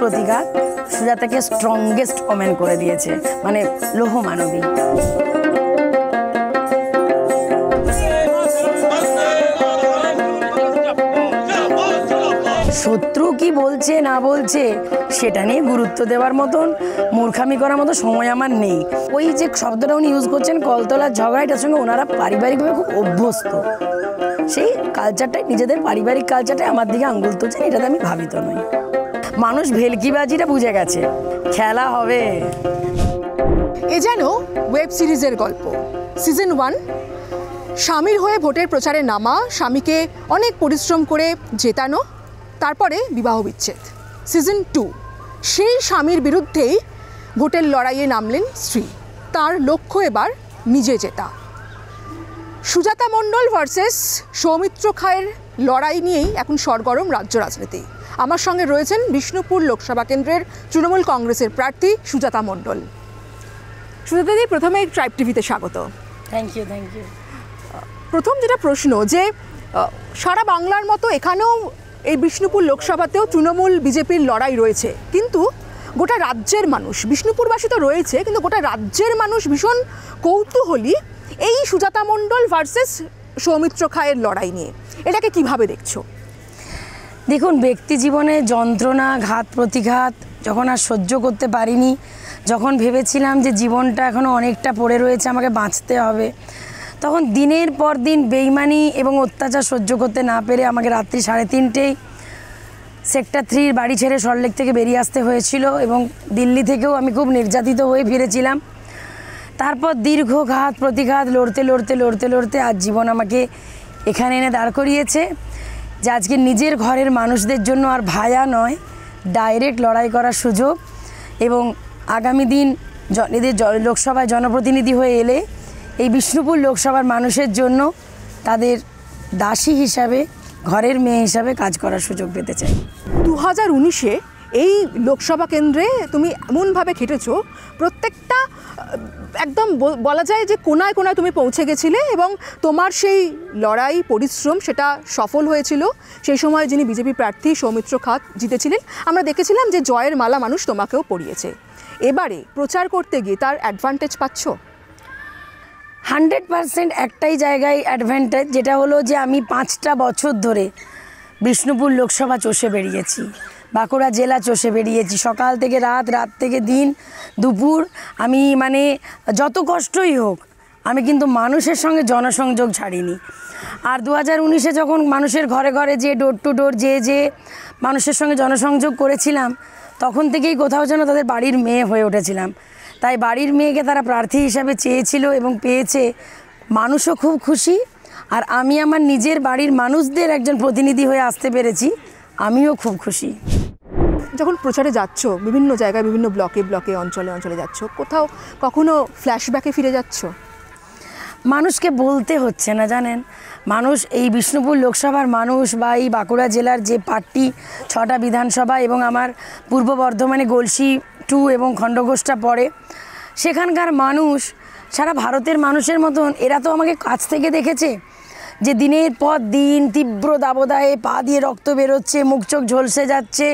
প্রতিঘাত সুজাতাকে strongest women করে দিয়েছে, মানে লৌহ মানবী। শত্রু কি বলছে না বলছে সেটা নিয়ে গুরুত্ব দেওয়ার মতন, মূর্খামি করার মতো সময় আমার নেই। ওই যে শব্দটা উনি ইউজ করছেন কলতলার ঝগড়া, এটার সঙ্গে ওনারা পারিবারিকভাবে খুব অভ্যস্ত। সেই কালচারটাই, নিজেদের পারিবারিক কালচারটাই আমার দিকে আঙ্গুল তুলছেন, এটাতে আমি ভাবিত নই। মানুষ ভেলকিবাজিটা বুঝে গেছে, খেলা হবে। এ যেন ওয়েব সিরিজের গল্প। সিজন 1, স্বামীর হয়ে ভোটের প্রচারে নামা, স্বামীকে অনেক পরিশ্রম করে জেতানো, তারপরে বিবাহ বিচ্ছেদ। সিজন 2, সেই স্বামীর বিরুদ্ধেই ভোটের লড়াইয়ে নামলেন স্ত্রী, তার লক্ষ্য এবার নিজে জেতা। সুজাতা মণ্ডল ভার্সেস সৌমিত্র খায়ের লড়াই নিয়েই এখন সরগরম রাজ্য রাজনীতি। আমার সঙ্গে রয়েছেন বিষ্ণুপুর লোকসভা কেন্দ্রের তৃণমূল কংগ্রেসের প্রার্থী সুজাতা মণ্ডল। সুজাতাদি, প্রথমে ট্রাইব টিভিতে স্বাগত। Thank you. প্রথম যেটা প্রশ্ন, যে সারা বাংলার মতো এখানেও এই বিষ্ণুপুর লোকসভাতেও তৃণমূল বিজেপির লড়াই রয়েছে, কিন্তু গোটা রাজ্যের মানুষ, বিষ্ণুপুরবাসী তো রয়েছে, কিন্তু গোটা রাজ্যের মানুষ ভীষণ কৌতূহলী এই সুজাতা মণ্ডল ভার্সেস সৌমিত্র খায়ের লড়াই নিয়ে। এটাকে কিভাবে দেখছো? দেখুন, ব্যক্তি জীবনে যন্ত্রণা, ঘাত প্রতিঘাত যখন আর সহ্য করতে পারিনি, যখন ভেবেছিলাম যে জীবনটা এখনও অনেকটা পড়ে রয়েছে, আমাকে বাঁচতে হবে, তখন দিনের পর দিন বেইমানি এবং অত্যাচার সহ্য করতে না পেরে আমাকে রাত্রি 3:30 সেক্টর 3 বাড়ি ছেড়ে সল্টলেক থেকে বেরিয়ে আসতে হয়েছিল, এবং দিল্লি থেকেও আমি খুব নির্যাতিত হয়ে ফিরেছিলাম। তারপর দীর্ঘ ঘাত প্রতিঘাত লড়তে আজ জীবন আমাকে এখানে এনে দাঁড় করিয়েছে, যে আজকে নিজের ঘরের মানুষদের জন্য আর ভায়া নয়, ডাইরেক্ট লড়াই করার সুযোগ। এবং আগামী দিন এদের লোকসভায় জনপ্রতিনিধি হয়ে এলে এই বিষ্ণুপুর লোকসভার মানুষের জন্য তাদের দাসী হিসাবে, ঘরের মেয়ে হিসাবে কাজ করার সুযোগ পেতে চাই। 2019-এ এই লোকসভা কেন্দ্রে তুমি এমনভাবে খেটেছো, প্রত্যেকটা একদম বলা যায় যে কোনায় কোনায় তুমি পৌঁছে গেছিলে, এবং তোমার সেই লড়াই, পরিশ্রম সেটা সফল হয়েছিল। সেই সময় যিনি বিজেপি প্রার্থী সৌমিত্র খাঁ জিতেছিলেন, আমরা দেখেছিলাম যে জয়ের মালা মানুষ তোমাকেও পরিয়েছে। এবারে প্রচার করতে গিয়ে তার অ্যাডভান্টেজ পাচ্ছ? 100% একটাই জায়গায় অ্যাডভান্টেজ, যেটা হলো যে আমি 5টা বছর ধরে বিষ্ণুপুর লোকসভা চষে বেরিয়েছি, বাঁকুড়া জেলা চষে বেরিয়েছি, সকাল থেকে রাত, রাত থেকে দিন, দুপুর। আমি মানে যত কষ্টই হোক, আমি কিন্তু মানুষের সঙ্গে জনসংযোগ ছাড়িনি। আর 2019-এ যখন মানুষের ঘরে ঘরে যে ডোর টু ডোর যে মানুষের সঙ্গে জনসংযোগ করেছিলাম, তখন থেকেই কোথাও যেন তাদের বাড়ির মেয়ে হয়ে উঠেছিলাম। তাই বাড়ির মেয়েকে তারা প্রার্থী হিসাবে চেয়েছিল এবং পেয়েছে, মানুষও খুব খুশি। আর আমি আমার নিজের বাড়ির মানুষদের একজন প্রতিনিধি হয়ে আসতে পেরেছি, আমিও খুব খুশি। যখন প্রচারে যাচ্ছ, বিভিন্ন জায়গায়, বিভিন্ন ব্লকে অঞ্চলে যাচ্ছ, কোথাও কখনো ফ্ল্যাশব্যাকে ফিরে যাচ্ছ? মানুষকে বলতে হচ্ছে না, জানেন, মানুষ এই বিষ্ণুপুর লোকসভার মানুষ বা এই বাঁকুড়া জেলার যে পার্টি 6টা বিধানসভা এবং আমার পূর্ব বর্ধমানে গলসি 2 এবং খণ্ডঘোষটা পড়ে, সেখানকার মানুষ সারা ভারতের মানুষের মতন এরা তো আমাকে কাছ থেকে দেখেছে, যে দিনের পর দিন তীব্র দাবদাহে পা দিয়ে রক্ত বেরোচ্ছে, মুখ চোখ ঝলসে যাচ্ছে।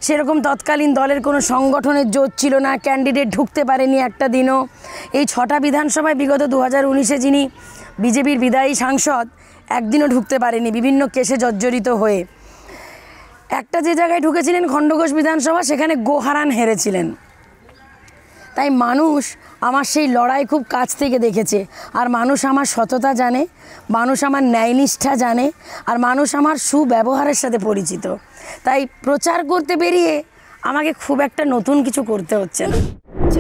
সেরকম তৎকালীন দলের কোনো সংগঠনের জোর ছিল না, ক্যান্ডিডেট ঢুকতে পারেনি একটা দিনও। এই 6টা বিধানসভায় বিগত 2019-এ যিনি বিজেপির বিদায়ী সাংসদ, একদিনও ঢুকতে পারেনি, বিভিন্ন কেসে জর্জরিত হয়ে। একটা যে জায়গায় ঢুকেছিলেন খণ্ডঘোষ বিধানসভা, সেখানে গোহারান হেরেছিলেন। তাই মানুষ আমার সেই লড়াই খুব কাছ থেকে দেখেছে, আর মানুষ আমার সততা জানে, মানুষ আমার ন্যায়নিষ্ঠা জানে, আর মানুষ আমার সুব্যবহারের সাথে পরিচিত। তাই প্রচার করতে বেরিয়ে আমাকে খুব একটা নতুন কিছু করতে হচ্ছে না।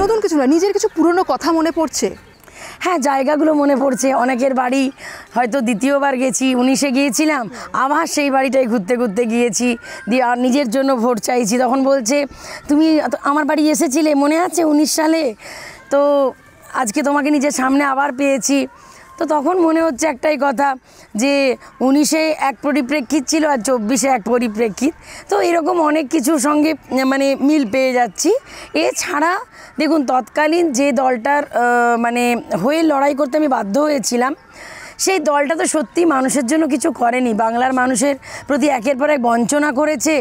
নতুন কিছু না, নিজের কিছু পুরনো কথা মনে পড়ছে? হ্যাঁ, জায়গাগুলো মনে পড়ছে। অনেকের বাড়ি হয়তো দ্বিতীয়বার গেছি, 19-এ গিয়েছিলাম, আবার সেই বাড়িটাই ঘুরতে গিয়েছি, দিয়ে আর নিজের জন্য ভোট চাইছি। তখন বলছে, তুমি আমার বাড়ি এসেছিলে মনে আছে 19 সালে, তো আজকে তোমাকে নিজের সামনে আবার পেয়েছি। তো তখন মনে হচ্ছে একটাই কথা, যে 19-এ এক পরিপ্রেক্ষিত ছিল আর 24-এ এক পরিপ্রেক্ষিত। তো এরকম অনেক কিছুর সঙ্গে মানে মিল পেয়ে যাচ্ছি। এছাড়া দেখুন, তৎকালীন যে দলটার মানে হয়ে লড়াই করতে আমি বাধ্য হয়েছিলাম, সেই দলটা তো সত্যি মানুষের জন্য কিছু করেনি, বাংলার মানুষের প্রতি একের পর এক বঞ্চনা করেছে।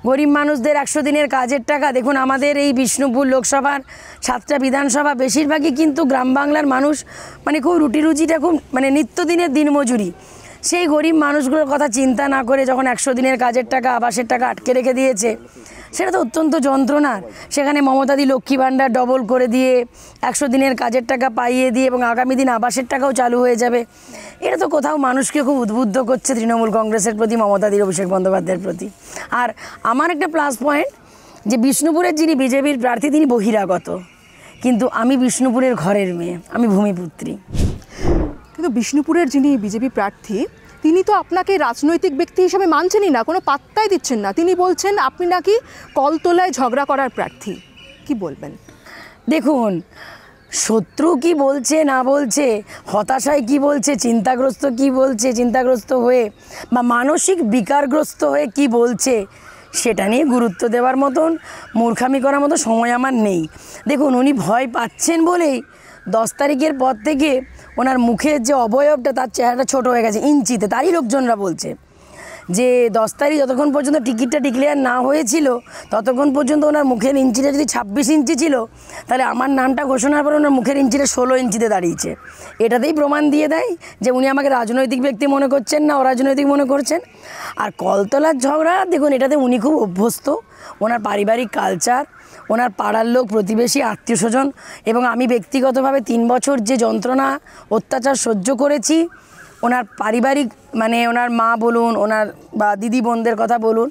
গরিব মানুষদের 100 দিনের কাজের টাকা। দেখুন আমাদের এই বিষ্ণুপুর লোকসভার 7টা বিধানসভা বেশিরভাগই কিন্তু গ্রাম বাংলার মানুষ, মানে খুব রুটি রুজিটা খুব মানে নিত্যদিনের দিনমজুরি। সেই গরিব মানুষগুলোর কথা চিন্তা না করে যখন 100 দিনের কাজের টাকা, আবাসের টাকা আটকে রেখে দিয়েছে, সেটা তো অত্যন্ত যন্ত্রণার। সেখানে মমতাদি লক্ষ্মী ভাণ্ডার ডবল করে দিয়ে 100 দিনের কাজের টাকা পাইয়ে দিয়ে এবং আগামী দিন আবাসের টাকাও চালু হয়ে যাবে। এটা তো কোথাও মানুষকে খুব উদ্বুদ্ধ করছে তৃণমূল কংগ্রেসের প্রতি, মমতাদির, অভিষেক বন্দ্যোপাধ্যায়ের প্রতি। আর আমার একটা প্লাস পয়েন্ট যে বিষ্ণুপুরের যিনি বিজেপির প্রার্থী তিনি বহিরাগত, কিন্তু আমি বিষ্ণুপুরের ঘরের মেয়ে, আমি ভূমিপুত্রী। কিন্তু বিষ্ণুপুরের যিনি বিজেপি প্রার্থী তিনি তো আপনাকে রাজনৈতিক ব্যক্তি হিসেবে মানছেনই না, কোনো পাত্তাই দিচ্ছেন না। তিনি বলছেন আপনি নাকি কলতলায় ঝগড়া করার প্রার্থী। কি বলবেন? দেখুন, শত্রু কি বলছে না বলছে, হতাশায় কি বলছে, চিন্তাগ্রস্ত কি বলছে, চিন্তাগ্রস্ত হয়ে বা মানসিক বিকারগ্রস্ত হয়ে কি বলছে, সেটা নিয়ে গুরুত্ব দেওয়ার মতন, মূর্খামি করার মতো সময় আমার নেই। দেখুন, উনি ভয় পাচ্ছেন বলেই 10 তারিখের পর থেকে ওনার মুখের যে অবয়বটা, তার চেহারাটা ছোট হয়ে গেছে ইঞ্চিতে। তারই লোকজনরা বলছে যে 10 তারিখ যতক্ষণ পর্যন্ত টিকিটটা ডিক্লেয়ার না হয়েছিল ততক্ষণ পর্যন্ত ওনার মুখের ইঞ্চিটা যদি 26 ইঞ্চি ছিল, তাহলে আমার নামটা ঘোষণার পর ওনার মুখের ইঞ্চিটা 16 ইঞ্চিতে দাঁড়িয়েছে। এটাতেই প্রমাণ দিয়ে দেয় যে উনি আমাকে রাজনৈতিক ব্যক্তি মনে করছেন না অরাজনৈতিক মনে করছেন। আর কলতলার ঝগড়া, দেখুন এটাতে উনি খুব অভ্যস্ত। ওনার পারিবারিক কালচার, ওনার পাড়ার লোক, প্রতিবেশী, আত্মীয় স্বজন এবং আমি ব্যক্তিগতভাবে 3 বছর যে যন্ত্রণা অত্যাচার সহ্য করেছি, ওনার পারিবারিক মানে ওনার মা বলুন, ওনার বা দিদি বোনদের কথা বলুন,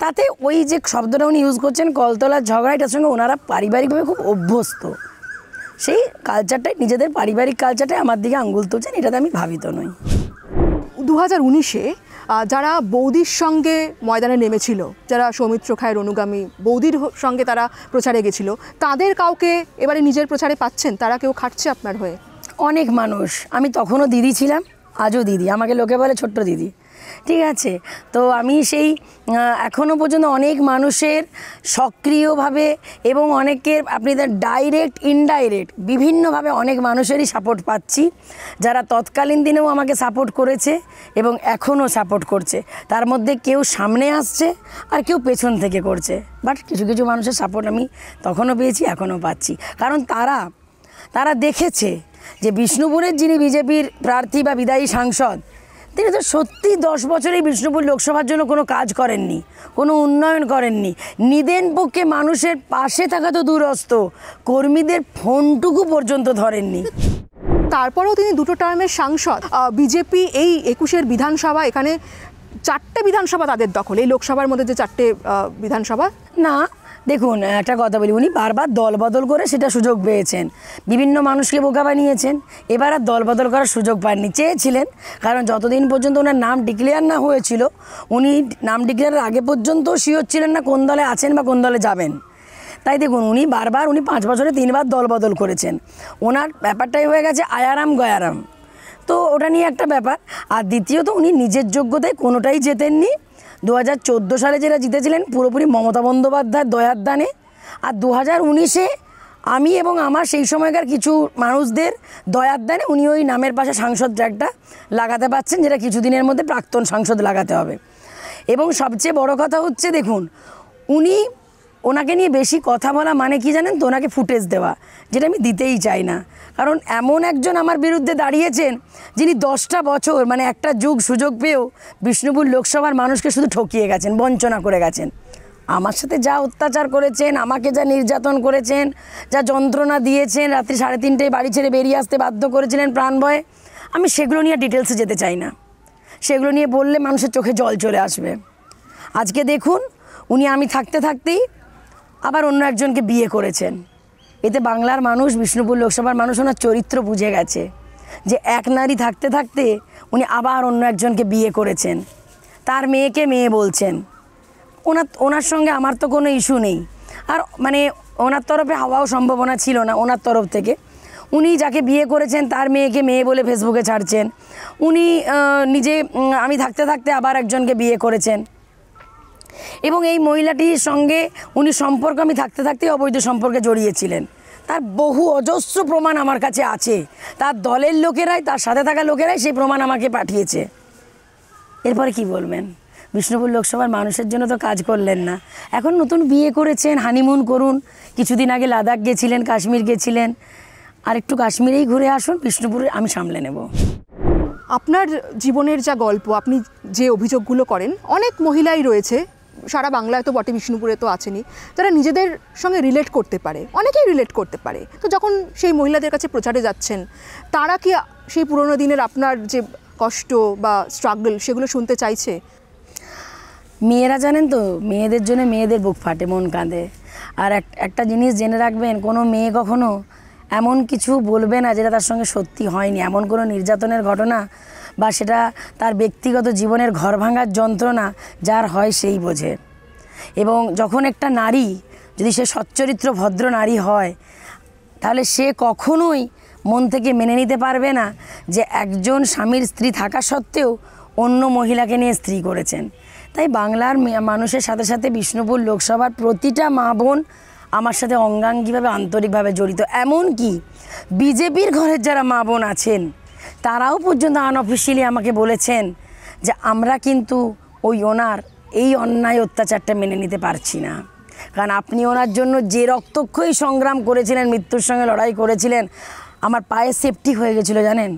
তাতে ওই যে শব্দটা উনি ইউজ করছেন কলতলার ঝগড়া, এটার সঙ্গে ওনারা পারিবারিকভাবে খুব অভ্যস্ত। সেই কালচারটাই, নিজেদের পারিবারিক কালচারটাই আমার দিকে আঙ্গুল তুলছেন, এটাতে আমি ভাবিত নই। 2019-এ যারা বৌদির সঙ্গে ময়দানে নেমেছিল, যারা সৌমিত্র খায়ের অনুগামী, বৌদির সঙ্গে তারা প্রচারে গেছিল, তাদের কাউকে এবারে নিজের প্রচারে পাচ্ছেন? তারা কেউ খাটছে আপনার হয়ে? অনেক মানুষ। আমি তখনও দিদি ছিলাম, আজও দিদি, আমাকে লোকে বলে ছোট্ট দিদি, ঠিক আছে? তো আমি সেই এখনও পর্যন্ত অনেক মানুষের সক্রিয়ভাবে এবং অনেকের আপনি ডাইরেক্ট ইনডাইরেক্ট বিভিন্নভাবে অনেক মানুষেরই সাপোর্ট পাচ্ছি, যারা তৎকালীন দিনেও আমাকে সাপোর্ট করেছে এবং এখনও সাপোর্ট করছে। তার মধ্যে কেউ সামনে আসছে আর কেউ পেছন থেকে করছে, বাট কিছু কিছু মানুষের সাপোর্ট আমি তখনও পেয়েছি, এখনও পাচ্ছি। কারণ তারা দেখেছে যে বিষ্ণুপুরের যিনি বিজেপির প্রার্থী বা বিদায়ী সাংসদ, তিনি তো সত্যি 10 বছরেই বিষ্ণুপুর লোকসভার জন্য কোনো কাজ করেননি, কোনো উন্নয়ন করেননি। নিদেন পক্ষে মানুষের পাশে থাকা তো দূরস্থ, কর্মীদের ফোনটুকু পর্যন্ত ধরেননি। তারপরেও তিনি 2টো টার্মের সাংসদ। বিজেপি এই 21-এর বিধানসভা, এখানে 4টে বিধানসভা তাদের দখল, এই লোকসভার মধ্যে যে 4টে বিধানসভা। না, দেখুন একটা কথা বলি, উনি বারবার দল বদল করে সেটা সুযোগ পেয়েছেন, বিভিন্ন মানুষকে বোকা বানিয়েছেন। এবার আর দল বদল করার সুযোগ পাননি, চেয়েছিলেন। কারণ যতদিন পর্যন্ত ওনার নাম ডিক্লেয়ার না হয়েছিল, উনি নাম ডিক্লেয়ারের আগে পর্যন্ত শিওর ছিলেন না কোন দলে আছেন বা কোন দলে যাবেন। তাই দেখুন উনি 5 বছরে 3 বার দল বদল করেছেন। ওনার ব্যাপারটাই হয়ে গেছে আয়ারাম গয়ারাম, তো ওটা নিয়ে একটা ব্যাপার। আর দ্বিতীয়ত উনি নিজের যোগ্যতায় কোনোটাই জেতেননি। 2014 সালে যেটা জিতেছিলেন পুরোপুরি মমতা বন্দ্যোপাধ্যায়ের দয়ার দানে। আর 2019-এ আমি এবং আমার সেই সময়কার কিছু মানুষদের দয়ার দানে উনি ওই নামের পাশে সাংসদ ট্র্যাকটা লাগাতে পারছেন, যেটা কিছুদিনের মধ্যে প্রাক্তন সাংসদ লাগাতে হবে। এবং সবচেয়ে বড় কথা হচ্ছে, দেখুন ওনাকে নিয়ে বেশি কথা বলা মানে কি জানেন তো, ওনাকে ফুটেজ দেওয়া, যেটা আমি দিতেই চাই না। কারণ এমন একজন আমার বিরুদ্ধে দাঁড়িয়েছেন যিনি 10টা বছর মানে একটা যুগ সুযোগ পেয়েও বিষ্ণুপুর লোকসভার মানুষকে শুধু ঠকিয়ে গেছেন, বঞ্চনা করে গেছেন। আমার সাথে যা অত্যাচার করেছেন, আমাকে যা নির্যাতন করেছেন, যা যন্ত্রণা দিয়েছেন, রাত্রি 3:30টায় বাড়ি ছেড়ে বেরিয়ে আসতে বাধ্য করেছিলেন প্রাণ ভয়ে, আমি সেগুলো নিয়ে ডিটেলসে যেতে চাই না। সেগুলো নিয়ে বললে মানুষের চোখে জল চলে আসবে। আজকে দেখুন উনি আমি থাকতে থাকতেই আবার অন্য একজনকে বিয়ে করেছেন। এতে বাংলার মানুষ, বিষ্ণুপুর লোকসভার মানুষ ওনার চরিত্র বুঝে গেছে যে এক নারী থাকতে থাকতে উনি আবার অন্য একজনকে বিয়ে করেছেন, তার মেয়েকে মেয়ে বলছেন। ওনার সঙ্গে আমার তো কোনো ইস্যু নেই, আর মানে ওনার তরফে হওয়াও সম্ভাবনা ছিল না ওনার তরফ থেকে। উনি যাকে বিয়ে করেছেন তার মেয়েকে মেয়ে বলে ফেসবুকে ছাড়ছেন। উনি নিজে আমি থাকতে থাকতে আবার একজনকে বিয়ে করেছেন এবং এই মহিলাটির সঙ্গে উনি সম্পর্ক আমি থাকতে থাকতেই অবৈধ সম্পর্কে জড়িয়েছিলেন। তার বহু অজস্র প্রমাণ আমার কাছে আছে, তার দলের লোকেরাই, তার সাথে থাকা লোকেরাই সেই প্রমাণ আমাকে পাঠিয়েছে। এরপরে কি বলবেন? বিষ্ণুপুর লোকসভার মানুষের জন্য তো কাজ করলেন না। এখন নতুন বিয়ে করেছেন, হানিমুন করুন, কিছুদিন আগে লাদাখ গেছিলেন, কাশ্মীর গেছিলেন, আর একটু কাশ্মীরেই ঘুরে আসুন, বিষ্ণুপুরে আমি সামলে নেব। আপনার জীবনের যা গল্প, আপনি যে অভিযোগগুলো করেন, অনেক মহিলাই রয়েছে, সারা বাংলায় তো বটে, বিষ্ণুপুরে তো আছেনই, যারা নিজেদের সঙ্গে রিলেট করতে পারে, অনেকেই রিলেট করতে পারে। তো যখন সেই মহিলাদের কাছে প্রচারে যাচ্ছেন, তারা কি সেই পুরোনো দিনের আপনার যে কষ্ট বা স্ট্রাগল সেগুলো শুনতে চাইছে? মেয়েরা জানেন তো, মেয়েদের জন্য মেয়েদের বুক ফাটে, মন কাঁদে। আর একটা জিনিস জেনে রাখবেন, কোনো মেয়ে কখনো এমন কিছু বলবে না যেটা তার সঙ্গে সত্যি হয়নি। এমন কোনো নির্যাতনের ঘটনা বা সেটা তার ব্যক্তিগত জীবনের ঘর ভাঙার যন্ত্রণা যার হয় সেই বোঝে। এবং যখন একটা নারী যদি সে সচ্চরিত্র ভদ্র নারী হয়, তাহলে সে কখনোই মন থেকে মেনে নিতে পারবে না যে একজন স্বামীর স্ত্রী থাকা সত্ত্বেও অন্য মহিলাকে নিয়ে স্ত্রী করেছেন। তাই বাংলার মানুষের সাথে সাথে বিষ্ণুপুর লোকসভার প্রতিটা মা বোন আমার সাথে অঙ্গাঙ্গিভাবে আন্তরিকভাবে জড়িত। এমনকি বিজেপির ঘরের যারা মা বোন আছেন তারাও পর্যন্ত আনঅফিসিয়ালি আমাকে বলেছেন যে আমরা কিন্তু ওনার এই অন্যায় অত্যাচারটা মেনে নিতে পারছি না। কারণ আপনি ওনার জন্য যে রক্তক্ষয়ী সংগ্রাম করেছিলেন, মৃত্যুর সঙ্গে লড়াই করেছিলেন, আমার পায়ে সেপটিক হয়ে গেছিলো জানেন।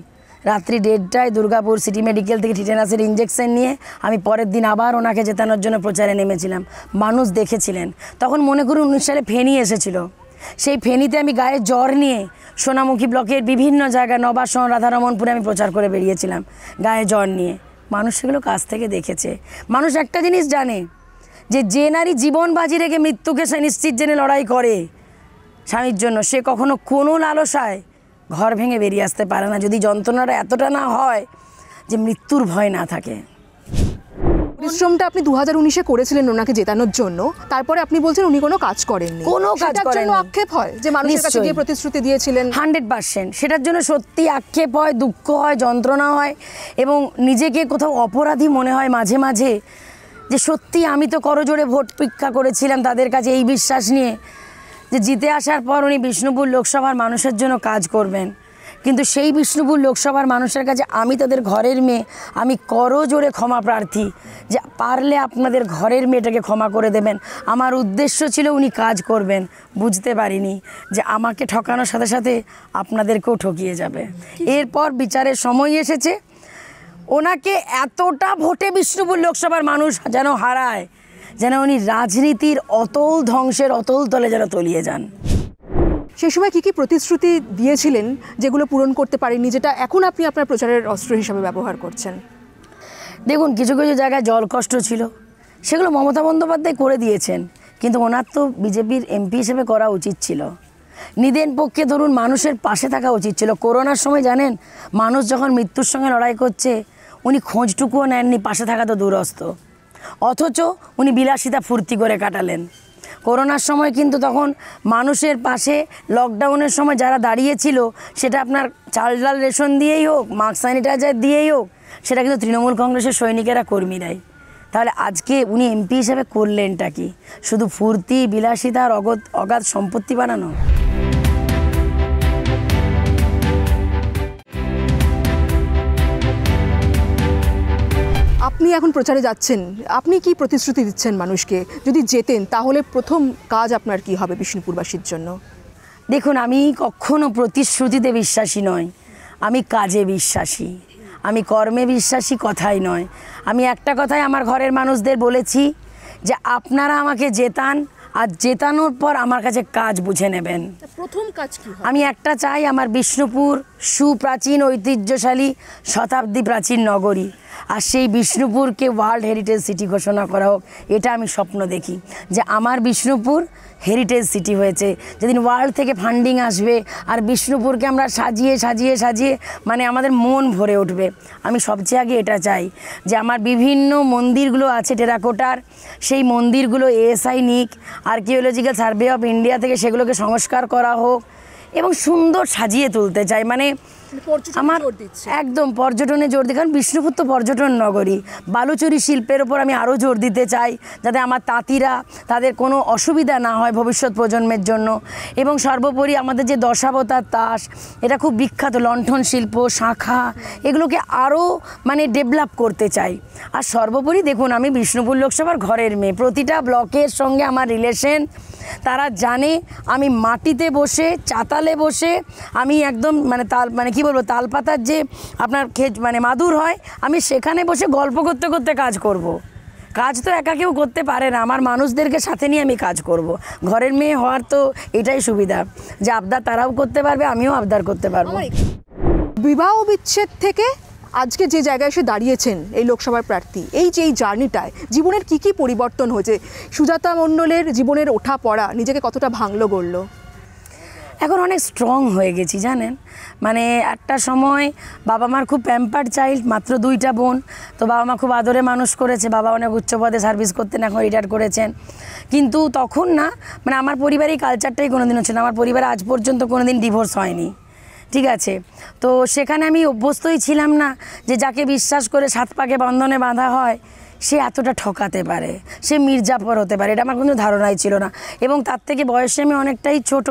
রাত্রি 1:30টায় দুর্গাপুর সিটি মেডিকেল থেকে টিটেনাসের ইঞ্জেকশন নিয়ে আমি পরের দিন আবার ওনাকে জেতানোর জন্য প্রচারে নেমেছিলাম। মানুষ দেখেছিলেন। তখন মনে করুন 19 সালে ফেনী এসেছিল। সেই ফেনীতে আমি গায়ে জ্বর নিয়ে সোনামুখী ব্লকের বিভিন্ন জায়গায়, নবাসন, রাধারমনপুরে আমি প্রচার করে বেরিয়েছিলাম গায়ে জ্বর নিয়ে। মানুষ সেগুলো কাছ থেকে দেখেছে। মানুষ একটা জিনিস জানে যে নারী জীবন বাজি রেখে মৃত্যুকে সে নিশ্চিত জেনে লড়াই করে স্বামীর জন্য, সে কখনো কোনো লালসায় ঘর ভেঙে বেরিয়ে আসতে পারে না, যদি যন্ত্রণাটা এতটা না হয় যে মৃত্যুর ভয় না থাকে। পরিশ্রমটা আপনি 2019-এ করেছিলেন ওনাকে জেতানোর জন্য, তারপরে আপনি বলছেন উনি কোনো কাজ করেননি। কোনো কাজ সেটার জন্য করেননি। আক্ষেপ হয় যে মানুষের কাছে গিয়ে প্রতিশ্রুতি দিয়েছিলেন। 100% সেটার জন্য সত্যি আক্ষেপ হয়, দুঃখ হয়, যন্ত্রণা হয় এবং নিজেকে কোথাও অপরাধী মনে হয় মাঝে মাঝে যে সত্যি আমি তো করজোড়ে ভোট ভিক্ষা করেছিলাম তাদের কাছে এই বিশ্বাস নিয়ে যে জিতে আসার পর উনি বিষ্ণুপুর লোকসভার মানুষের জন্য কাজ করবেন। কিন্তু সেই বিষ্ণুপুর লোকসভার মানুষের কাছে আমি তাদের ঘরের মেয়ে, আমি করজোড়ে ক্ষমা প্রার্থী যে পারলে আপনাদের ঘরের মেয়েটাকে ক্ষমা করে দেবেন। আমার উদ্দেশ্য ছিল উনি কাজ করবেন, বুঝতে পারিনি যে আমাকে ঠকানোর সাথে সাথে আপনাদেরকেও ঠকিয়ে যাবে। এরপর বিচারের সময় এসেছে, ওনাকে এতটা ভোটে বিষ্ণুপুর লোকসভার মানুষ যেন হারায়, যেন উনি রাজনীতির অতল ধ্বংসের অতল তলে যেন তলিয়ে যান। সেই সময় কী কী প্রতিশ্রুতি দিয়েছিলেন যেগুলো পূরণ করতে পারেননি, যেটা এখন আপনি আপনার প্রচারের অস্ত্র হিসাবে ব্যবহার করছেন? দেখুন, কিছু কিছু জায়গায় জল কষ্ট ছিল, সেগুলো মমতা বন্দ্যোপাধ্যায় করে দিয়েছেন, কিন্তু ওনার তো বিজেপির এমপি হিসেবে করা উচিত ছিল। নিদেন পক্ষে ধরুন মানুষের পাশে থাকা উচিত ছিল। করোনার সময় জানেন, মানুষ যখন মৃত্যুর সঙ্গে লড়াই করছে উনি খোঁজটুকুও নেননি, পাশে থাকা তো দূরস্থ, অথচ উনি বিলাসিতা ফুর্তি করে কাটালেন। করোনার সময় কিন্তু তখন মানুষের পাশে লকডাউনের সময় যারা দাঁড়িয়েছিল, সেটা আপনার চাল ডাল রেশন দিয়েই হোক, মাস্ক স্যানিটাইজার দিয়েই হোক, সেটা কিন্তু তৃণমূল কংগ্রেসের সৈনিকেরা, কর্মীরাই। তাহলে আজকে উনি এমপি হিসেবে করলেনটা কি? শুধু ফুর্তি, বিলাসিতা আর অগাধ সম্পত্তি বানানো? আপনি এখন প্রচারে যাচ্ছেন, আপনি কি প্রতিশ্রুতি দিচ্ছেন মানুষকে? যদি জেতেন তাহলে প্রথম কাজ আপনার কি হবে বিষ্ণুপুরবাসীর জন্য? দেখুন, আমি কখনো প্রতিশ্রুতিতে বিশ্বাসী নয়, আমি কাজে বিশ্বাসী, আমি কর্মে বিশ্বাসী, কথাই নয়। আমি একটা কথাই আমার ঘরের মানুষদের বলেছি যে আপনারা আমাকে জেতান, আর জেতানোর পর আমার কাছে কাজ বুঝে নেবেন। প্রথম কাজ কি? আমি একটা চাই, আমার বিষ্ণুপুর সুপ্রাচীন, ঐতিহ্যশালী, শতাব্দী প্রাচীন নগরী, আর সেই বিষ্ণুপুরকে ওয়ার্ল্ড হেরিটেজ সিটি ঘোষণা করা হোক। এটা আমি স্বপ্ন দেখি যে আমার বিষ্ণুপুর হেরিটেজ সিটি হয়েছে। যেদিন ওয়ার্ল্ড থেকে ফান্ডিং আসবে আর বিষ্ণুপুরকে আমরা সাজিয়ে সাজিয়ে সাজিয়ে মানে আমাদের মন ভরে উঠবে। আমি সবচেয়ে আগে এটা চাই যে আমার বিভিন্ন মন্দিরগুলো আছে টেরাকোটার, সেই মন্দিরগুলো এএসআই নিক, আর্কিওলজিক্যাল সার্ভে অফ ইন্ডিয়া থেকে সেগুলোকে সংস্কার করা হোক এবং সুন্দর সাজিয়ে তুলতে চাই। মানে আমার একদম পর্যটনে জোর দিই, কারণ বিষ্ণুপুর তো পর্যটন নগরী। বালুচুরি শিল্পের ওপর আমি আরও জোর দিতে চাই, যাতে আমার তাঁতিরা তাদের কোনো অসুবিধা না হয় ভবিষ্যৎ প্রজন্মের জন্য। এবং সর্বোপরি আমাদের যে দশাবতার তাস, এটা খুব বিখ্যাত, লণ্ঠন শিল্প, শাঁখা, এগুলোকে আরও মানে ডেভেলপ করতে চাই। আর সর্বোপরি দেখুন, আমি বিষ্ণুপুর লোকসভার ঘরের মেয়ে, প্রতিটা ব্লকের সঙ্গে আমার রিলেশন। তারা জানে আমি মাটিতে বসে, চাতালে বসে, আমি একদম মানে কি বলবো, তালপাতার যে আপনার মানে মাদুর হয়, আমি সেখানে বসে গল্প করতে করতে কাজ করব। কাজ তো একা কেউ করতে পারে না, আমার মানুষদেরকে সাথে নিয়ে আমি কাজ করব। ঘরের মেয়ে হওয়ার তো এটাই সুবিধা, যে আবদার তারাও করতে পারবে, আমিও আবদার করতে পারবো। বিবাহ বিচ্ছেদ থেকে আজকে যে জায়গায় এসে দাঁড়িয়েছেন এই লোকসভার প্রার্থী, এই যে এই জার্নিটায় জীবনের কি কি পরিবর্তন হয়েছে? সুজাতা মণ্ডলের জীবনের ওঠা পড়া নিজেকে কতটা ভাঙলো গড়লো? এখন অনেক স্ট্রং হয়ে গেছি জানেন। মানে একটা সময় বাবা মার খুব প্যাম্পার্ড চাইল্ড, মাত্র 2টা বোন, তো বাবা মা খুব আদরে মানুষ করেছে। বাবা অনেক উচ্চ পদে সার্ভিস করতেন, এখন রিটায়ার করেছেন। কিন্তু তখন না, মানে আমার পরিবারে এই কালচারটাই কোনোদিনও ছিল না। আমার পরিবারে আজ পর্যন্ত কোনোদিন ডিভোর্স হয়নি, ঠিক আছে? তো সেখানে আমি অভ্যস্তই ছিলাম না যে যাকে বিশ্বাস করে 7 পাকে বন্ধনে বাঁধা হয় সে এতটা ঠকাতে পারে, সে মির্জাফর হতে পারে, এটা আমার কোনো ধারণাই ছিল না। এবং তার থেকে বয়সে আমি অনেকটাই ছোট,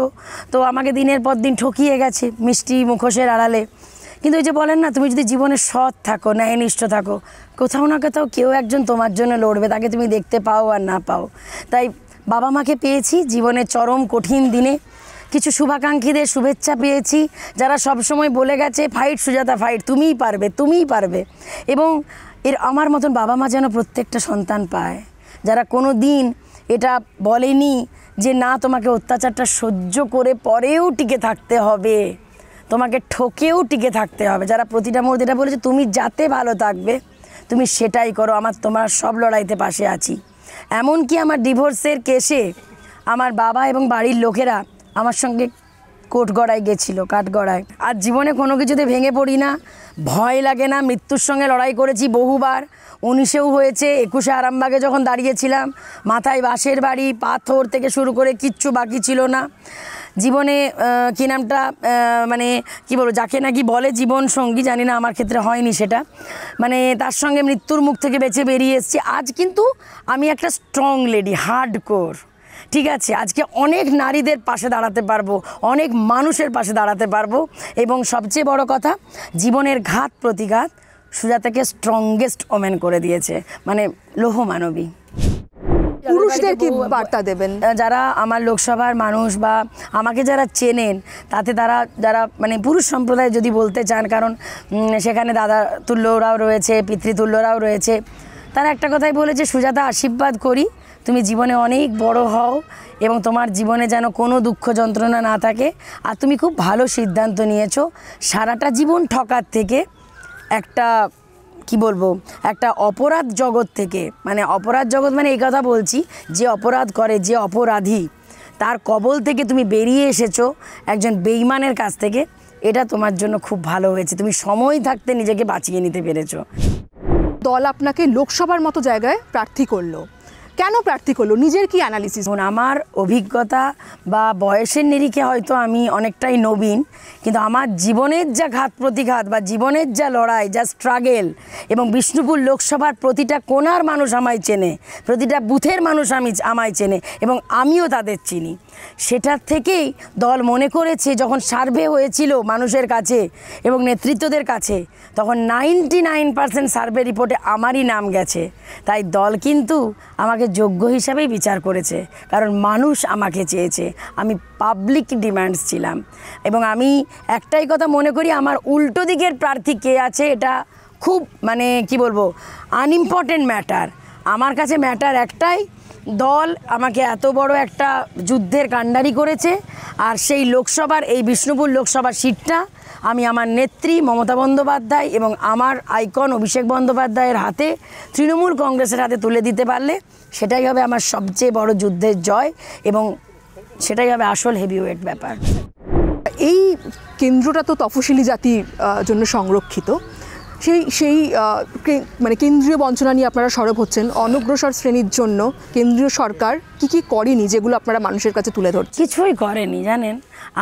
তো আমাকে দিনের পর দিন ঠকিয়ে গেছে মিষ্টি মুখোশের আড়ালে। কিন্তু ওই যে বলেন না, তুমি যদি জীবনে সৎ থাকো, ন্যায়নিষ্ঠ থাকো, কোথাও না কোথাও কেউ একজন তোমার জন্য লড়বে, তাকে তুমি দেখতে পাও আর না পাও। তাই বাবা মাকে পেয়েছি জীবনের চরম কঠিন দিনে, কিছু শুভাকাঙ্ক্ষীদের শুভেচ্ছা পেয়েছি যারা সবসময় বলে গেছে, ফাইট সুজাতা ফাইট, তুমিই পারবে, তুমিই পারবে। এবং আমার মতন বাবা মা যেন প্রত্যেকটা সন্তান পায়, যারা কোনো দিন এটা বলেনি যে না তোমাকে অত্যাচারটা সহ্য করে পরেও টিকে থাকতে হবে, তোমাকে ঠকেও টিকে থাকতে হবে, যারা প্রতিটা মুহূর্তে এটা বলেছে তুমি যাতে ভালো থাকবে তুমি সেটাই করো, তোমার সব লড়াইতে পাশে আছি। এমনকি আমার ডিভোর্সের কেসে আমার বাবা এবং বাড়ির লোকেরা আমার সঙ্গে কোটগড়ায় গেছিলো, কাঠগড়ায়। আর জীবনে কোনো কিছুতে ভেঙে পড়ি না, ভয় লাগে না। মৃত্যুর সঙ্গে লড়াই করেছি বহুবার, 19-এও হয়েছে, 21-এ আরামবাগে যখন দাঁড়িয়েছিলাম, মাথায় বাঁশের বাড়ি, পাথর থেকে শুরু করে কিচ্ছু বাকি ছিল না। জীবনে কী নামটা, মানে কি বলবো, যাকে নাকি বলে জীবন সঙ্গী, জানি না, আমার ক্ষেত্রে হয়নি সেটা, মানে তার সঙ্গে মৃত্যুর মুখ থেকে বেঁচে বেরিয়ে এসেছি। আজ কিন্তু আমি একটা স্ট্রং লেডি, হার্ডকোর, ঠিক আছে? আজকে অনেক নারীদের পাশে দাঁড়াতে পারবো, অনেক মানুষের পাশে দাঁড়াতে পারবো। এবং সবচেয়ে বড় কথা, জীবনের ঘাত প্রতিঘাত সুজাতাকে স্ট্রংগেস্ট ওমেন করে দিয়েছে, মানে লৌহ মানবী। পুরুষদের কি বার্তা দেবেন? যারা আমার লোকসভার মানুষ বা আমাকে যারা চেনেন, তাতে যারা মানে পুরুষ সম্প্রদায় যদি বলতে চান, কারণ সেখানে দাদা তুল্যরাও রয়েছে, পিতৃতুল্যরাও রয়েছে, তারা একটা কথাই বলেছে, সুজাতা আশীর্বাদ করি তুমি জীবনে অনেক বড় হও এবং তোমার জীবনে যেন কোনো দুঃখ যন্ত্রণা না থাকে। আর তুমি খুব ভালো সিদ্ধান্ত নিয়েছো, সারাটা জীবন ঠকার থেকে একটা কি বলবো, একটা অপরাধ জগৎ থেকে, মানে অপরাধ জগৎ মানে এই কথা বলছি, যে অপরাধ করে, যে অপরাধী, তার কবল থেকে তুমি বেরিয়ে এসেছো একজন বেঈমানের কাছ থেকে। এটা তোমার জন্য খুব ভালো হয়েছে, তুমি সময় থাকতে নিজেকে বাঁচিয়ে নিতে পেরেছো। দল আপনাকে লোকসভার মতো জায়গায় প্রার্থী করলো, কেন প্রার্থী করলো? নিজের কি অ্যানালিসিস? আমার অভিজ্ঞতা বা বয়সের নিরিখে হয়তো আমি অনেকটাই নবীন, কিন্তু আমার জীবনের যা ঘাত প্রতিঘাত বা জীবনের যা লড়াই, যা স্ট্রাগেল, এবং বিষ্ণুপুর লোকসভার প্রতিটা কোণার মানুষ আমায় চেনে, প্রতিটা বুথের মানুষ আমায় চেনে এবং আমিও তাদের চিনি। সেটার থেকেই দল মনে করেছে, যখন সার্ভে হয়েছিল মানুষের কাছে এবং নেতৃত্বদের কাছে, তখন 99% সার্ভে রিপোর্টে আমারই নাম গেছে। তাই দল কিন্তু আমাকে যোগ্য হিসাবেই বিচার করেছে, কারণ মানুষ আমাকে চেয়েছে, আমি পাবলিক ডিমান্ডস ছিলাম। এবং আমি একটাই কথা মনে করি, আমার উল্টো দিকের প্রার্থী কে আছে এটা খুব মানে কি বলবো, আনইম্পর্টেন্ট ম্যাটার। আমার কাছে ম্যাটার একটাই, দল আমাকে এত বড় একটা যুদ্ধের কাণ্ডারি করেছে, আর সেই লোকসভার, এই বিষ্ণুপুর লোকসভার সিটটা আমি আমার নেত্রী মমতা বন্দ্যোপাধ্যায় এবং আমার আইকন অভিষেক বন্দ্যোপাধ্যায়ের হাতে, তৃণমূল কংগ্রেসের হাতে তুলে দিতে পারলে সেটাই হবে আমার সবচেয়ে বড় যুদ্ধের জয় এবং সেটাই হবে আসল হেভিওয়েট ব্যাপার। এই কেন্দ্রটা তো তফসিলি জাতির জন্য সংরক্ষিত, সেই মানে কেন্দ্রীয় বঞ্চনা নিয়ে আপনারা সরব হচ্ছেন। অনগ্রসর শ্রেণীর জন্য কেন্দ্রীয় সরকার কি করেনি যেগুলো আপনারা মানুষের কাছে তুলে ধরছেন? কিছুই করেনি জানেন,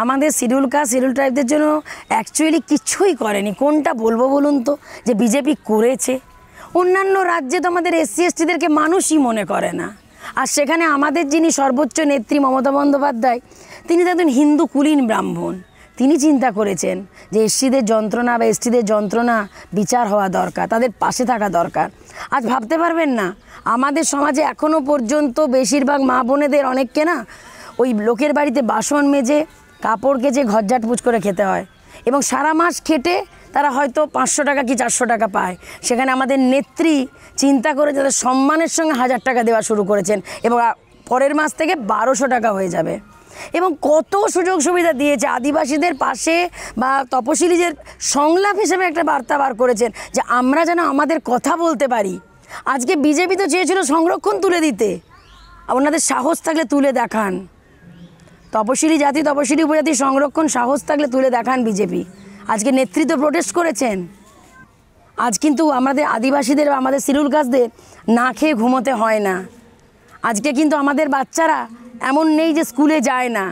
আমাদের শিডিউল কাস্ট শিডিউল ট্রাইবদের জন্য অ্যাকচুয়ালি কিছুই করেনি। কোনটা বলবো বলুন তো যে বিজেপি করেছে? অন্যান্য রাজ্যে তো আমাদের এসসি এসটিদেরকে মানুষই মনে করে না। আর সেখানে আমাদের যিনি সর্বোচ্চ নেত্রী মমতা বন্দ্যোপাধ্যায়, তিনি তো একজন হিন্দু কুলীন ব্রাহ্মণ। তিনি চিন্তা করেছেন যে এসসিদের যন্ত্রণা বা এসটিদের যন্ত্রণা বিচার হওয়া দরকার, তাদের পাশে থাকা দরকার। আজ ভাবতে পারবেন না, আমাদের সমাজে এখনও পর্যন্ত বেশিরভাগ মা বোনেদের অনেককে না ওই লোকের বাড়িতে বাসন মেজে কাপড় কেচে ঘরঝাটপুচ করে খেতে হয়, এবং সারা মাস খেটে তারা হয়তো 500 টাকা কি 400 টাকা পায়। সেখানে আমাদের নেত্রী চিন্তা করে যাদের সম্মানের সঙ্গে 1000 টাকা দেওয়া শুরু করেছেন, এবং পরের মাস থেকে 1200 টাকা হয়ে যাবে। এবং কত সুযোগ সুবিধা দিয়েছে আদিবাসীদের পাশে, বা তপশিলীদের সংলাপ হিসেবে একটা বার্তা বার করেছেন যে আমরা যেন আমাদের কথা বলতে পারি। আজকে বিজেপি তো চেয়েছিল সংরক্ষণ তুলে দিতে, ওনাদের সাহস থাকলে তুলে দেখান। তপশিলি জাতি তপশিলি উপজাতি সংরক্ষণ সাহস থাকলে তুলে দেখান বিজেপি। আজকে নেতৃত্ব প্রোটেস্ট করেছেন। আজ কিন্তু আমাদের আদিবাসীদের বা আমাদের শিডিউল কাস্টদের না খেয়ে ঘুমোতে হয় না। আজকে কিন্তু আমাদের বাচ্চারা এমন নেই যে স্কুলে যায় না।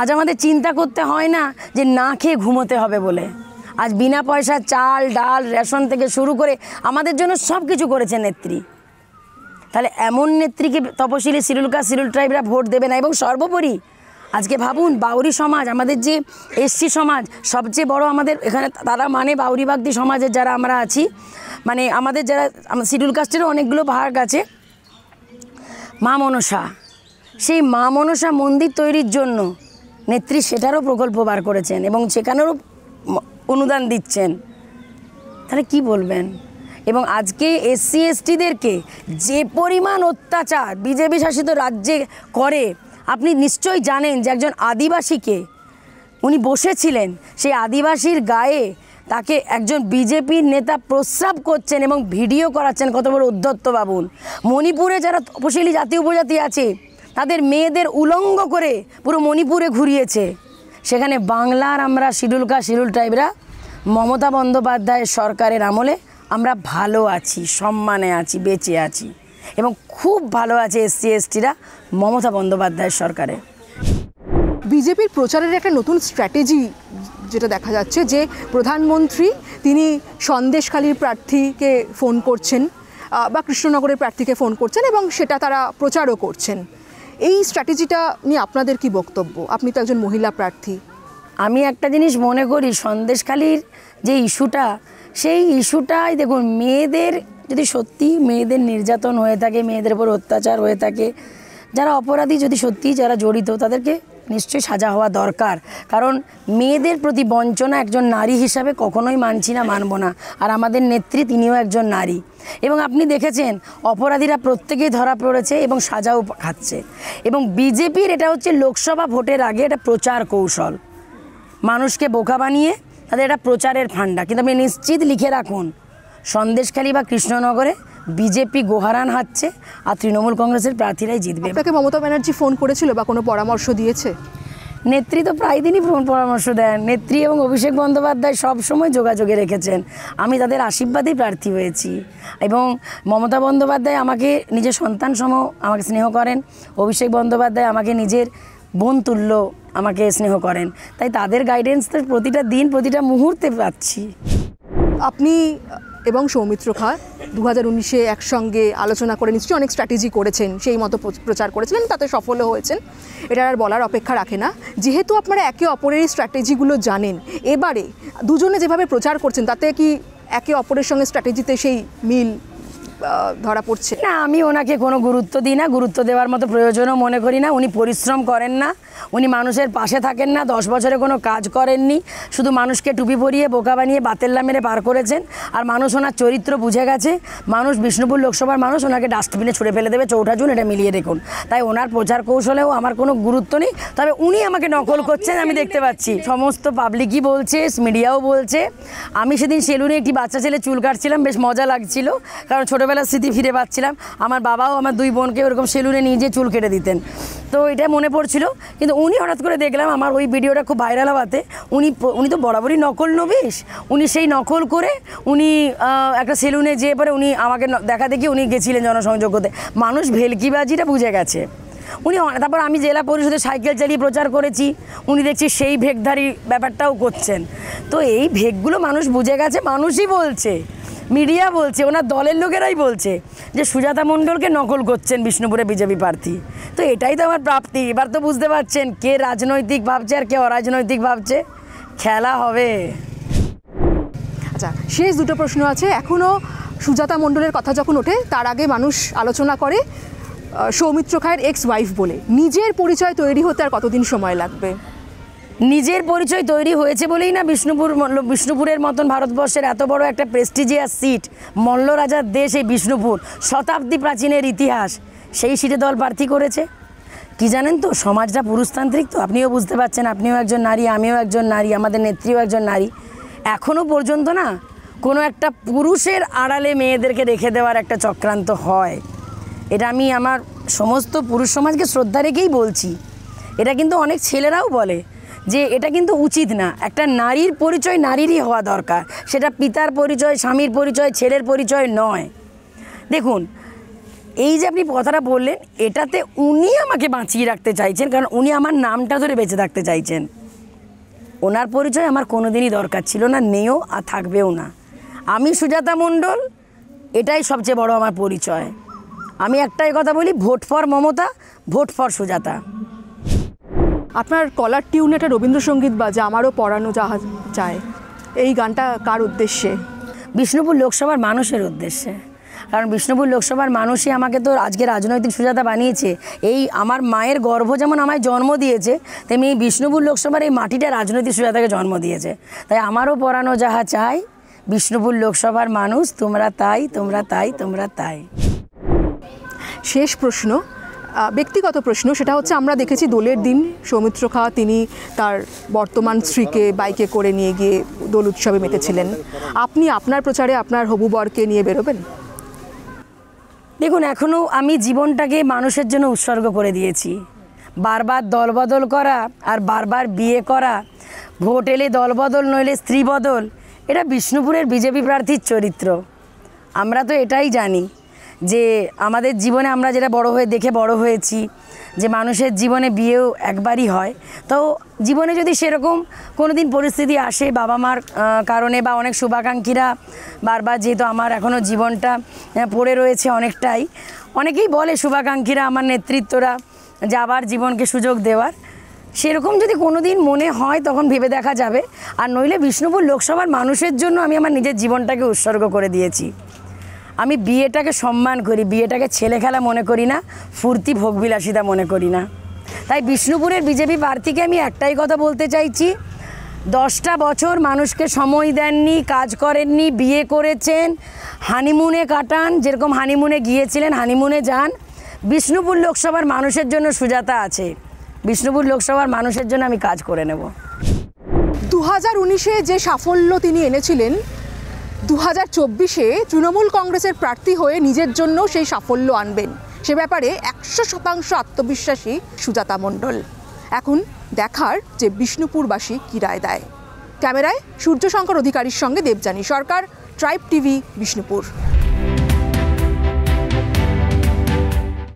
আজ আমাদের চিন্তা করতে হয় না যে না খেয়ে ঘুমোতে হবে বলে। আজ বিনা পয়সা চাল ডাল রেশন থেকে শুরু করে আমাদের জন্য সব কিছু করেছে নেত্রী। তাহলে এমন নেত্রীকে তপশিলি শিডিউল কাস্ট শিডিউল ট্রাইবরা ভোট দেবে না। এবং সর্বোপরি আজকে ভাবুন, বাউরি সমাজ, আমাদের যে এসসি সমাজ সবচেয়ে বড় আমাদের এখানে, তারা মানে বাউরি বাগদি সমাজের যারা আমরা আছি, মানে আমাদের যারা শিডিউল কাস্টেরও অনেকগুলো ভাগ আছে। মা মনসা, সেই মা মনসা মন্দির তৈরির জন্য নেত্রী সেটারও প্রকল্প বার করেছেন এবং সেখানেরও অনুদান দিচ্ছেন। তাহলে কি বলবেন? এবং আজকে এসসি এসটিদেরকে যে পরিমাণ অত্যাচার বিজেপি শাসিত রাজ্যে করে, আপনি নিশ্চয়ই জানেন যে একজন আদিবাসীকে উনি বসেছিলেন, সেই আদিবাসীর গায়ে তাকে একজন বিজেপির নেতা প্রস্রাব করছেন এবং ভিডিও করাচ্ছেন। কত বড় উদ্ধত্ত ভাবুন। মণিপুরে যারা তপশিলি জাতি উপজাতি আছে তাদের মেয়েদের উলঙ্গ করে পুরো মণিপুরে ঘুরিয়েছে। সেখানে বাংলার আমরা শিডিউল কাস্ট শিডিউল ট্রাইবরা মমতা বন্দ্যোপাধ্যায়ের সরকারের আমলে আমরা ভালো আছি, সম্মানে আছি, বেঁচে আছি, এবং খুব ভালো আছে এসসি এসটিরা মমতা বন্দ্যোপাধ্যায়ের সরকারে। বিজেপির প্রচারের একটা নতুন স্ট্র্যাটেজি যেটা দেখা যাচ্ছে যে প্রধানমন্ত্রী তিনি সন্দেশখালীর প্রার্থীকে ফোন করছেন বা কৃষ্ণনগরের প্রার্থীকে ফোন করছেন এবং সেটা তারা প্রচারও করছেন। এই স্ট্র্যাটেজিটা নিয়ে আপনাদের কি বক্তব্য? আপনি তো একজন মহিলা প্রার্থী। আমি একটা জিনিস মনে করি, সন্দেশখালীর যে ইস্যুটা, সেই ইস্যুটাই দেখুন, মেয়েদের যদি সত্যি মেয়েদের নির্যাতন হয়ে থাকে, মেয়েদের উপর অত্যাচার হয়ে থাকে, যারা অপরাধী যদি সত্যি যারা জড়িত তাদেরকে নিশ্চয়ই সাজা হওয়া দরকার। কারণ মেয়েদের প্রতি বঞ্চনা একজন নারী হিসাবে কখনোই মানছি না, মানব না। আর আমাদের নেত্রী তিনিও একজন নারী, এবং আপনি দেখেছেন অপরাধীরা প্রত্যেকেই ধরা পড়েছে এবং সাজাও খাচ্ছে। এবং বিজেপির এটা হচ্ছে লোকসভা ভোটের আগে এটা প্রচার কৌশল, মানুষকে বোকা বানিয়ে তাদের এটা প্রচারের ফান্ডা। কিন্তু আপনি নিশ্চিত লিখে রাখুন, সন্দেশখালী বা কৃষ্ণনগরে বিজেপি গোহারান হাঁটছে আর তৃণমূল কংগ্রেসের প্রার্থীরাই জিতবে। আপনাকে মমতা ব্যানার্জি ফোন করেছিল বা কোনো পরামর্শ দিয়েছে? নেত্রী তো প্রায় দিনই পরামর্শ দেন। নেত্রী এবং অভিষেক বন্দ্যোপাধ্যায় সবসময় যোগাযোগে রেখেছেন। আমি তাদের আশীর্বাদেই প্রার্থী হয়েছি, এবং মমতা বন্দ্যোপাধ্যায় আমাকে নিজের সন্তান সম আমাকে স্নেহ করেন, অভিষেক বন্দ্যোপাধ্যায় আমাকে নিজের বোন তুল্য আমাকে স্নেহ করেন। তাই তাদের গাইডেন্স তো প্রতিটা দিন প্রতিটা মুহূর্তে পাচ্ছি। আপনি এবং সৌমিত্র খাঁ 2019-এ একসঙ্গে আলোচনা করে নিশ্চয়ই অনেক স্ট্র্যাটেজি করেছেন, সেই মতো প্রচার করেছিলেন, তাতে সফলও হয়েছেন। এটা আর বলার অপেক্ষা রাখে না। যেহেতু আপনারা একে অপরের স্ট্র্যাটেজিগুলো জানেন, এবারে দুজনে যেভাবে প্রচার করছেন তাতে কি একে অপরের সঙ্গে স্ট্র্যাটেজিতে সেই মিল ধরা পড়ছে? না, আমি ওনাকে কোনো গুরুত্ব দিই না, গুরুত্ব দেওয়ার মতো প্রয়োজনও মনে করি না। উনি পরিশ্রম করেন না, উনি মানুষের পাশে থাকেন না, 10 বছরে কোনো কাজ করেননি, শুধু মানুষকে টুপি পরিয়ে বোকা বানিয়ে বাতেল্লা মেরে পার করেছেন। আর মানুষ ওনার চরিত্র বুঝে গেছে। মানুষ, বিষ্ণুপুর লোকসভার মানুষ ওনাকে ডাস্টবিনে ছুঁড়ে ফেলে দেবে 4ঠা জুন, এটা মিলিয়ে দেখুন। তাই ওনার প্রচার কৌশলেও আমার কোনো গুরুত্ব নেই। তবে উনি আমাকে নকল করছেন, আমি দেখতে পাচ্ছি। সমস্ত পাবলিকই বলছে, মিডিয়াও বলছে। আমি সেদিন সেলুনে একটি বাচ্চা ছেলে চুল কাটছিলাম, বেশ মজা লাগছিল, কারণ ছোটোবেলা ছোটোবেলার স্মৃতি ফিরে পাচ্ছিলাম। আমার বাবাও আমার 2 বোনকে ওরকম সেলুনে নিয়ে যেয়ে চুল কেটে দিতেন, তো এটা মনে পড়ছিল। কিন্তু উনি হঠাৎ করে দেখলাম আমার ওই ভিডিওটা খুব ভাইরাল হওয়াতে উনি তো বরাবরই নকল নবিশ, উনি সেই নকল করে উনি একটা সেলুনে যেয়ে পরে উনি আমাকে দেখা দেখি উনি গেছিলেন জনসংযোগ করতে। মানুষ ভেলকিবাজিটা বুঝে গেছে উনি। তারপর আমি জেলা পরিষদে সাইকেল চালিয়ে প্রচার করেছি, উনি দেখছি সেই ভেগধারী ব্যাপারটাও করছেন। তো এই ভেগগুলো মানুষ বুঝে গেছে, মানুষই বলছে, মিডিয়া বলছে, ওনার দলের লোকেরাই বলছে যে সুজাতা মণ্ডলকে নকল করছেন বিষ্ণুপুরে বিজেপি প্রার্থী। তো এটাই তো আমার প্রাপ্তি। এবার তো বুঝতে পারছেন কে রাজনৈতিক ভাবছে আর কে অরাজনৈতিক ভাবছে, খেলা হবে। আচ্ছা, শেষ 2টো প্রশ্ন আছে। এখনও সুজাতা মণ্ডলের কথা যখন ওঠে তার আগে মানুষ আলোচনা করে সৌমিত্র খায়ের এক্স ওয়াইফ বলে। নিজের পরিচয় তৈরি হতে আর কতদিন সময় লাগবে? নিজের পরিচয় তৈরি হয়েছে বলেই না বিষ্ণুপুরের মতন ভারতবর্ষের এত বড় একটা প্রেস্টিজিয়াস সিট, মল্ল রাজার দেশ এই বিষ্ণুপুর, শতাব্দী প্রাচীনের ইতিহাস, সেই সিটে দল প্রার্থী করেছে। কি জানেন তো, সমাজটা পুরুষতান্ত্রিক, তো আপনিও বুঝতে পারছেন, আপনিও একজন নারী, আমিও একজন নারী, আমাদের নেত্রীও একজন নারী। এখনও পর্যন্ত না কোনো একটা পুরুষের আড়ালে মেয়েদেরকে রেখে দেওয়ার একটা চক্রান্ত হয়। এটা আমি আমার সমস্ত পুরুষ সমাজকে শ্রদ্ধা রেখেই বলছি। এটা কিন্তু অনেক ছেলেরাও বলে যে এটা কিন্তু উচিত না। একটা নারীর পরিচয় নারীরই হওয়া দরকার, সেটা পিতার পরিচয়, স্বামীর পরিচয়, ছেলের পরিচয় নয়। দেখুন, এই যে আপনি কথাটা বললেন, এটাতে উনি আমাকে বাঁচিয়ে রাখতে চাইছেন, কারণ উনি আমার নামটা ধরে বেঁচে থাকতে চাইছেন। ওনার পরিচয় আমার কোনোদিনই দরকার ছিল না, নেও আর থাকবেও না। আমি সুজাতা মণ্ডল, এটাই সবচেয়ে বড় আমার পরিচয়। আমি একটাই কথা বলি, vote for Mamata, vote for Sujata. আপনার কলার টিউনে একটা রবীন্দ্রসঙ্গীত বাজে, আমারও পরানো জাহাজ চায়, এই গানটা কার উদ্দেশ্যে? বিষ্ণুপুর লোকসভার মানুষের উদ্দেশ্যে। কারণ বিষ্ণুপুর লোকসভার মানুষই আমাকে তো আজকে রাজনৈতিক সুজাতা বানিয়েছে। এই আমার মায়ের গর্ভ যেমন আমায় জন্ম দিয়েছে, তেমনি এই বিষ্ণুপুর লোকসভার এই মাটিটা রাজনৈতিক সুজাতাকে জন্ম দিয়েছে। তাই আমারও পরানো যাহা চাই, বিষ্ণুপুর লোকসভার মানুষ, তোমরা তাই, তোমরা তাই, তোমরা তাই। শেষ প্রশ্ন, ব্যক্তিগত প্রশ্ন, সেটা হচ্ছে আমরা দেখেছি দোলের দিন সৌমিত্র খা তিনি তার বর্তমান স্ত্রীকে বাইকে করে নিয়ে গিয়ে দোল উৎসবে মেতেছিলেন। আপনি আপনার প্রচারে আপনার হবু বরকে নিয়ে বেরোবেন? দেখুন, এখনও আমি জীবনটাকে মানুষের জন্য উৎসর্গ করে দিয়েছি। বারবার দলবদল করা আর বারবার বিয়ে করা, ভোট এলে দলবদল নইলে স্ত্রী বদল, এটা বিষ্ণুপুরের বিজেপি প্রার্থীর চরিত্র। আমরা তো এটাই জানি যে আমাদের জীবনে আমরা যেটা দেখে বড় হয়েছি যে মানুষের জীবনে বিয়েও একবারই হয়। তো জীবনে যদি সেরকম কোনো দিন পরিস্থিতি আসে বাবা মার কারণে বা অনেক শুভাকাঙ্ক্ষীরা বারবার, যেহেতু আমার এখনও জীবনটা পড়ে রয়েছে অনেকটাই, অনেকেই বলে শুভাকাঙ্ক্ষীরা, আমার নেতৃত্বরা, যে আবার জীবনকে সুযোগ দেওয়ার, সেরকম যদি কোনো দিন মনে হয় তখন ভেবে দেখা যাবে। আর নইলে বিষ্ণুপুর লোকসভার মানুষের জন্য আমি আমার নিজের জীবনটাকে উৎসর্গ করে দিয়েছি। আমি বিয়েটাকে সম্মান করি, বিয়েটাকে ছেলে খেলা মনে করি না, ফুর্তি ভোগবিলাসিতা মনে করি না। তাই বিষ্ণুপুরের বিজেপি প্রার্থীকে আমি একটাই কথা বলতে চাইছি, 10টা বছর মানুষকে সময় দেননি, কাজ করেননি, বিয়ে করেছেন, হানিমুনে কাটান, যেরকম হানিমুনে গিয়েছিলেন হানিমুনে যান। বিষ্ণুপুর লোকসভার মানুষের জন্য সুজাতা আছে, বিষ্ণুপুর লোকসভার মানুষের জন্য আমি কাজ করে নেব। 2019-এ যে সাফল্য তিনি এনেছিলেন, 2024-এ তৃণমূল কংগ্রেসের প্রার্থী হয়ে নিজের জন্য সেই সাফল্য আনবেন, সে ব্যাপারে 100% আত্মবিশ্বাসী সুজাতা মণ্ডল। এখন দেখার যে বিষ্ণুপুরবাসী কী রায় দেয়। ক্যামেরায় সূর্যশঙ্কর অধিকারীর সঙ্গে দেবযানী সরকার, ট্রাইব টিভি, বিষ্ণুপুর।